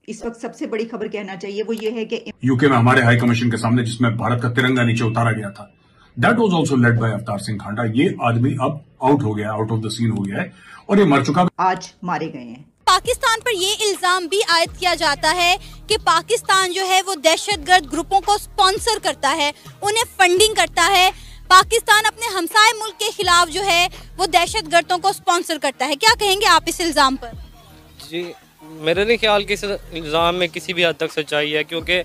इस वक्त सबसे बड़ी खबर कहना चाहिए वो ये है कि यूके में हमारे हाई कमीशन के सामने जिसमें भारत का तिरंगा नीचे उतारा गया था, that was also led by Avtar Singh खांडा। ये आदमी अब आउट हो गया, आउट ऑफ द सीन हो गया है और ये मर चुका, आज मारे गए हैं। पाकिस्तान पर ये इल्जाम भी आयद किया जाता है कि पाकिस्तान जो है वो दहशतगर्द ग्रुपों को स्पॉन्सर करता है, उन्हें फंडिंग करता है। पाकिस्तान अपने हमसाए मुल्क के खिलाफ जो है वो दहशतगर्दों को स्पॉन्सर करता है। क्या कहेंगे आप इस इल्जाम पर? जी, मेरे नहीं ख्याल कि इस इल्ज़ाम में किसी भी हद तक सच्चाई है, क्योंकि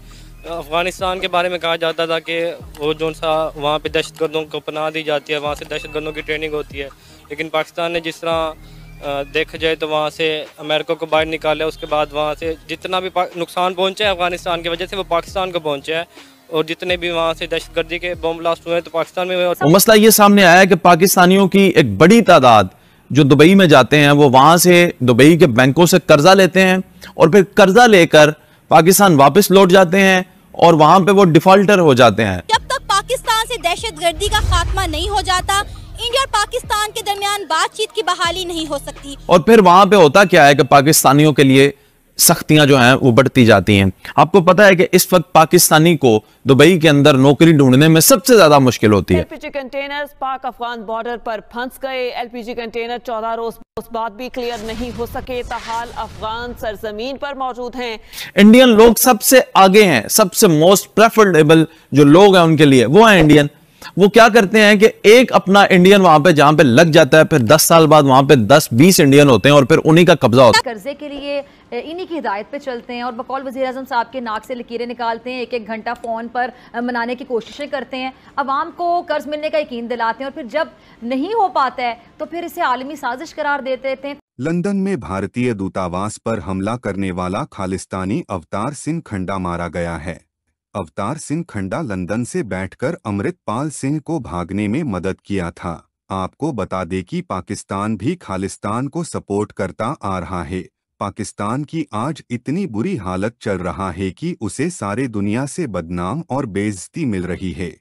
अफ़गानिस्तान के बारे में कहा जाता था कि वो जो सा वहाँ पे दहशतगर्दों को पनाह दी जाती है, वहाँ से दहशतगर्दों की ट्रेनिंग होती है। लेकिन पाकिस्तान ने जिस तरह देखा जाए तो वहाँ से अमेरिका को बाहर निकाला, उसके बाद वहाँ से जितना भी नुकसान पहुँचा है अफ़गानिस्तान की वजह से वो पाकिस्तान को पहुँचा है, और जितने भी वहाँ से दहशतगर्दी के बम ब्लास्ट हुए तो पाकिस्तान में हुए। मसला ये सामने आया है कि पाकिस्तानियों की एक बड़ी तादाद जो दुबई में जाते हैं वो वहां से दुबई के बैंकों से कर्जा लेते हैं और फिर कर्जा लेकर पाकिस्तान वापस लौट जाते हैं और वहां पे वो डिफॉल्टर हो जाते हैं। जब तक पाकिस्तान से दहशतगर्दी का खात्मा नहीं हो जाता, इंडिया और पाकिस्तान के दरमियान बातचीत की बहाली नहीं हो सकती। और फिर वहां पे होता क्या है कि पाकिस्तानियों के लिए सख्तियां जो हैं वो बढ़ती जाती हैं। आपको पता है कि इस वक्त पाकिस्तानी को दुबई के अंदर नौकरी ढूंढने में सबसे ज्यादा मुश्किल होती है। एलपीजी कंटेनर्स पाक अफगान बॉर्डर पर फंस गए। एलपीजी कंटेनर 14 रोज बाद भी क्लियर नहीं हो सके, ताहाल अफगान सरजमीन पर मौजूद हैं। इंडियन लोग सबसे आगे हैं, सबसे मोस्ट प्रेफरेबल जो लोग हैं उनके लिए वो है इंडियन। वो क्या करते हैं कि एक अपना इंडियन वहां पे जहां पे लग जाता है, फिर 10 साल बाद वहां पे 10-20 इंडियन होते हैं और फिर उन्हीं का कब्जा होता है। कर्जे के लिए इन्हीं की हिदायत पे चलते हैं और बकौल वज़ीर आज़म साहब के नाक से लकीरें निकालते हैं, 1-1 घंटा फ़ोन पर मनाने की कोशिशें करते हैं, अवाम को कर्ज मिलने का यकीन दिलाते हैं और फिर जब नहीं हो पाता है तो फिर इसे आलमी साजिश करार दे देते हैं। लंदन में भारतीय दूतावास पर हमला करने वाला खालिस्तानी अवतार सिंह खंडा मारा गया है। अवतार सिंह खंडा लंदन से बैठकर अमृतपाल सिंह को भागने में मदद किया था। आपको बता दें कि पाकिस्तान भी खालिस्तान को सपोर्ट करता आ रहा है। पाकिस्तान की आज इतनी बुरी हालत चल रहा है कि उसे सारे दुनिया से बदनाम और बेइज्जती मिल रही है।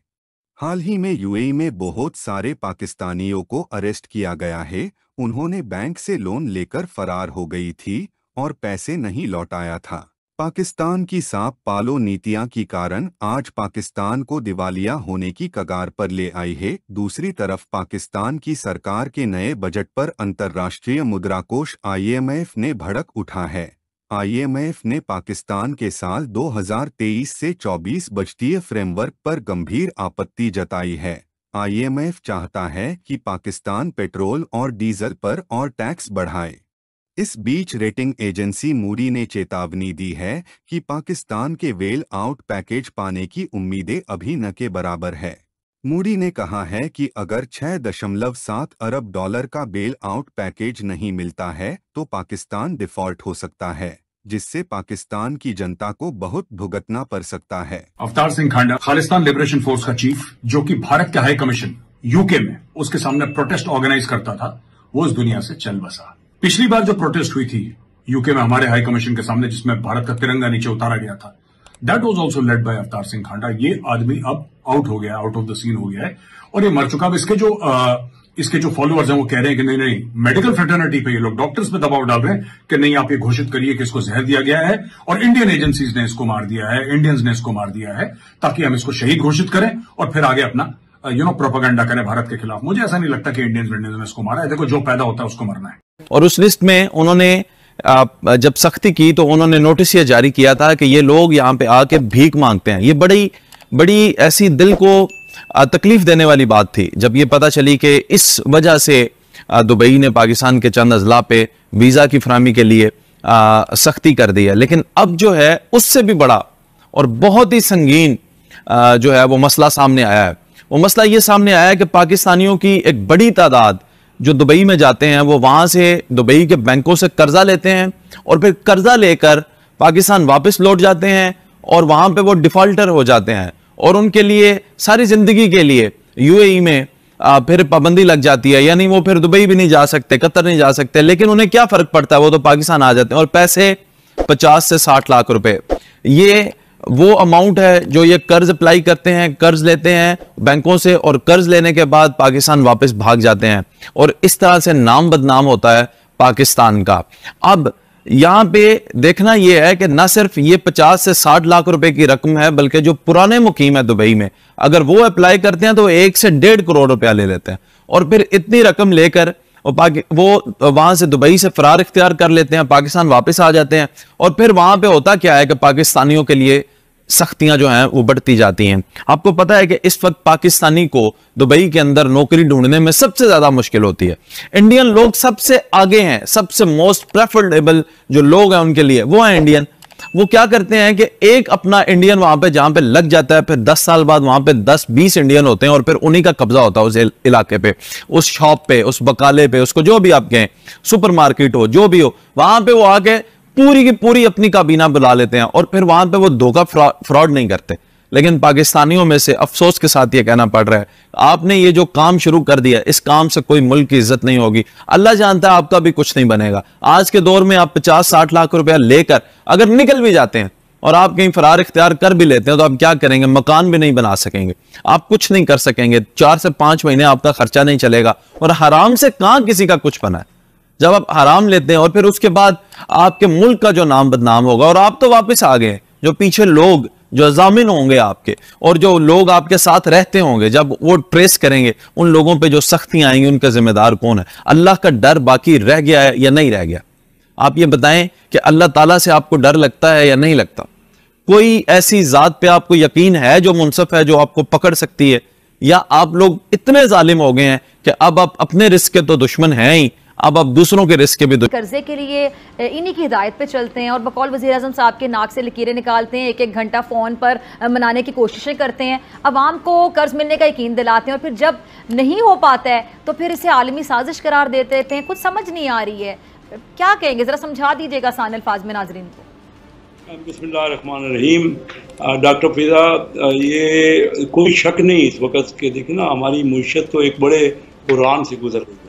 हाल ही में यूएई में बहुत सारे पाकिस्तानियों को अरेस्ट किया गया है। उन्होंने बैंक से लोन लेकर फरार हो गई थी और पैसे नहीं लौटाया था। पाकिस्तान की सांप पालो नीतियां के कारण आज पाकिस्तान को दिवालिया होने की कगार पर ले आई है। दूसरी तरफ पाकिस्तान की सरकार के नए बजट पर अंतर्राष्ट्रीय मुद्रा कोष IMF ने भड़क उठा है। IMF ने पाकिस्तान के साल 2023 से 24 बजटीय फ्रेमवर्क पर गंभीर आपत्ति जताई है। IMF चाहता है कि पाकिस्तान पेट्रोल और डीजल पर और टैक्स बढ़ाए। इस बीच रेटिंग एजेंसी मूडी ने चेतावनी दी है कि पाकिस्तान के वेल आउट पैकेज पाने की उम्मीदें अभी न के बराबर है। मूडी ने कहा है कि अगर $6.7 अरब का बेल आउट पैकेज नहीं मिलता है तो पाकिस्तान डिफॉल्ट हो सकता है, जिससे पाकिस्तान की जनता को बहुत भुगतना पड़ सकता है। अवतार सिंह खांडा खालिस्तान लिबरेशन फोर्स का चीफ, जो कि भारत के हाई कमीशन यूके में उसके सामने प्रोटेस्ट ऑर्गेनाइज करता था, वो इस दुनिया से चल बसा। पिछली बार जो प्रोटेस्ट हुई थी यूके में हमारे हाई कमीशन के सामने जिसमें भारत का तिरंगा नीचे उतारा गया था, that was also led by Avtar Singh खांडा। ये आदमी अब आउट हो गया, आउट ऑफ द सीन हो गया है और ये मर चुका। अब इसके जो फॉलोअर्स हैं वो कह रहे हैं कि नहीं, मेडिकल फ्रेटर्निटी पे ये लोग डॉक्टर्स पे दबाव डाल रहे हैं कि नहीं, आप ये घोषित करिए कि इसको जहर दिया गया है और इंडियन एजेंसीज ने इसको मार दिया है, इंडियंस ने इसको मार दिया है, ताकि हम इसको शहीद घोषित करें और फिर आगे अपना प्रोपेगेंडा करें भारत के खिलाफ। मुझे ऐसा नहीं लगता कि इंडियंस ने इसको मारा है। देखो, जो पैदा होता है उसको मरना है। और उस लिस्ट में उन्होंने जब सख्ती की तो उन्होंने नोटिस ये जारी किया था कि ये लोग यहाँ पे आके भीख मांगते हैं। ये बड़ी ऐसी दिल को तकलीफ देने वाली बात थी जब ये पता चली कि इस वजह से दुबई ने पाकिस्तान के चंद अजला पे वीजा की फराहमी के लिए सख्ती कर दी है। लेकिन अब जो है उससे भी बड़ा और बहुत ही संगीन जो है वो मसला सामने आया है। वो मसला ये सामने आया है कि पाकिस्तानियों की एक बड़ी तादाद जो दुबई में जाते हैं वो वहां से दुबई के बैंकों से कर्जा लेते हैं और फिर कर्जा लेकर पाकिस्तान वापस लौट जाते हैं और वहां पे वो डिफॉल्टर हो जाते हैं और उनके लिए सारी जिंदगी के लिए यूएई में फिर पाबंदी लग जाती है। यानी वो फिर दुबई भी नहीं जा सकते, कतर नहीं जा सकते, लेकिन उन्हें क्या फर्क पड़ता है, वो तो पाकिस्तान आ जाते हैं और पैसे 50 से 60 लाख रुपए, ये वो अमाउंट है जो ये कर्ज अप्लाई करते हैं, कर्ज लेते हैं बैंकों से और कर्ज लेने के बाद पाकिस्तान वापस भाग जाते हैं और इस तरह से नाम बदनाम होता है पाकिस्तान का। अब यहाँ पे देखना यह है कि ना सिर्फ ये 50 से 60 लाख रुपए की रकम है, बल्कि जो पुराने मुकीम है दुबई में, अगर वो अप्लाई करते हैं तो 1 से 1.5 करोड़ रुपया ले लेते हैं, और फिर इतनी रकम लेकर वो वहां से दुबई से फरार इख्तियार कर लेते हैं, पाकिस्तान वापस आ जाते हैं। और फिर वहां पे होता क्या है कि पाकिस्तानियों के लिए सख्तियां जो हैं वो बढ़ती जाती हैं। आपको पता है कि इस वक्त पाकिस्तानी को दुबई के अंदर नौकरी ढूंढने में सबसे ज्यादा मुश्किल होती है। इंडियन लोग सबसे आगे हैं, सबसे मोस्ट प्रेफरेबल जो लोग हैं उनके लिए वो है इंडियन। वो क्या करते हैं कि एक अपना इंडियन वहां पे जहां पे लग जाता है, फिर 10 साल बाद वहां पे 10-20 इंडियन होते हैं, और फिर उन्हीं का कब्जा होता है उस इलाके पे, उस शॉप पे, उस बकाले पे, उसको जो भी आप कहें, सुपरमार्केट हो, जो भी हो, वहां पे वो आके पूरी की पूरी अपनी काबीना बुला लेते हैं, और फिर वहां पे वो धोखा फ्रॉड नहीं करते। लेकिन पाकिस्तानियों में से अफसोस के साथ ये कहना पड़ रहा है, आपने ये जो काम शुरू कर दिया, इस काम से कोई मुल्क की इज्जत नहीं होगी। अल्लाह जानता है आपका भी कुछ नहीं बनेगा। आज के दौर में आप 50-60 लाख रुपया लेकर अगर निकल भी जाते हैं और आप कहीं फरार इख्तियार कर भी लेते हैं, तो आप क्या करेंगे? मकान भी नहीं बना सकेंगे, आप कुछ नहीं कर सकेंगे, 4 से 5 महीने आपका खर्चा नहीं चलेगा, और हराम से कहां किसी का कुछ बना है। जब आप हराम लेते हैं और फिर उसके बाद आपके मुल्क का जो नाम बदनाम होगा, और आप तो वापस आ गए, जो पीछे लोग जो जामिन होंगे आपके, और जो लोग आपके साथ रहते होंगे, जब वो ट्रेस करेंगे उन लोगों पे जो सख्तियां आएंगी, उनका जिम्मेदार कौन है? अल्लाह का डर बाकी रह गया है या नहीं रह गया? आप ये बताएं कि अल्लाह ताला से आपको डर लगता है या नहीं लगता? कोई ऐसी जात पे आपको यकीन है जो मुनसफ है, जो आपको पकड़ सकती है? या आप लोग इतने जालिम हो गए हैं कि अब आप अपने रिस्क के तो दुश्मन हैं ही, अब आप दूसरों के रिस्क के भी कर्जे के लिए इन्हीं की हिदायत पे चलते हैं और बकौल वज़ीर आज़म साहब के नाक से लकीरें निकालते हैं, 1-1 घंटा फ़ोन पर मनाने की कोशिशें करते हैं, अवाम को कर्ज मिलने का यकीन दिलाते हैं, और फिर जब नहीं हो पाता है तो फिर इसे आलमी साजिश करार दे देते हैं। कुछ समझ नहीं आ रही है, क्या कहेंगे? ज़रा समझा दीजिएगा आसान अल्फाज में नाज़रीन को। बिस्मिल्लाहिर्रहमानिर्रहीम। डॉक्टर फिजा, ये कोई शक नहीं इस वक्त के, देखें ना, हमारी मुईशत तो एक बड़े कुरान से गुजर गई है।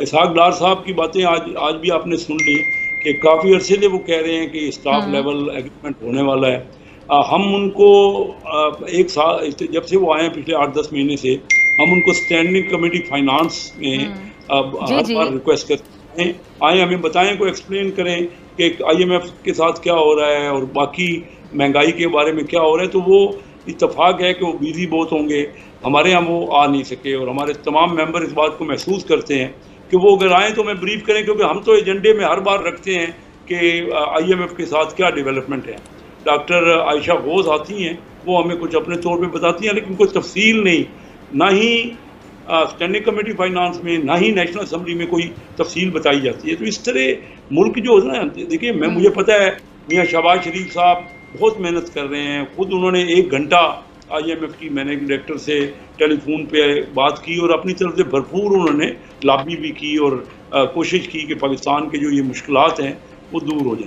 इसहाक डार साहब की बातें आज भी आपने सुन ली कि काफ़ी अरसे से वो कह रहे हैं कि स्टाफ लेवल एग्रीमेंट होने वाला है। हम उनको एक साल जब से वो आए हैं, पिछले 8-10 महीने से, हम उनको स्टैंडिंग कमेटी फाइनेंस में हर बार रिक्वेस्ट करते हैं, आए हमें बताएं, को एक्सप्लेन करें कि IMF के साथ क्या हो रहा है और बाकी महंगाई के बारे में क्या हो रहा है। तो वो इत्तफाक है कि वो बिजी बहुत होंगे, हमारे यहाँ वो आ नहीं सके, और हमारे तमाम मेंबर इस बात को महसूस करते हैं कि वो अगर आएँ तो हमें ब्रीफ करें, क्योंकि हम तो एजेंडे में हर बार रखते हैं कि IMF के साथ क्या डेवलपमेंट है। डॉक्टर आयशा गौस आती हैं, वो हमें कुछ अपने तौर पे बताती हैं, लेकिन कोई तफसील नहीं, ना ही स्टैंडिंग कमेटी फाइनेंस में, ना ही नेशनल असम्बली में कोई तफसील बताई जाती है। तो इस तरह मुल्क जो है ना, देखिए, मुझे पता है मियाँ शहबाज शरीफ साहब बहुत मेहनत कर रहे हैं, खुद उन्होंने 1 घंटा IMF की मैनेजिंग डायरेक्टर से टेलीफोन पे बात की, और अपनी तरफ से भरपूर उन्होंने लॉबी भी की और कोशिश की कि पाकिस्तान के जो ये मुश्किलात हैं वो दूर हो जाए।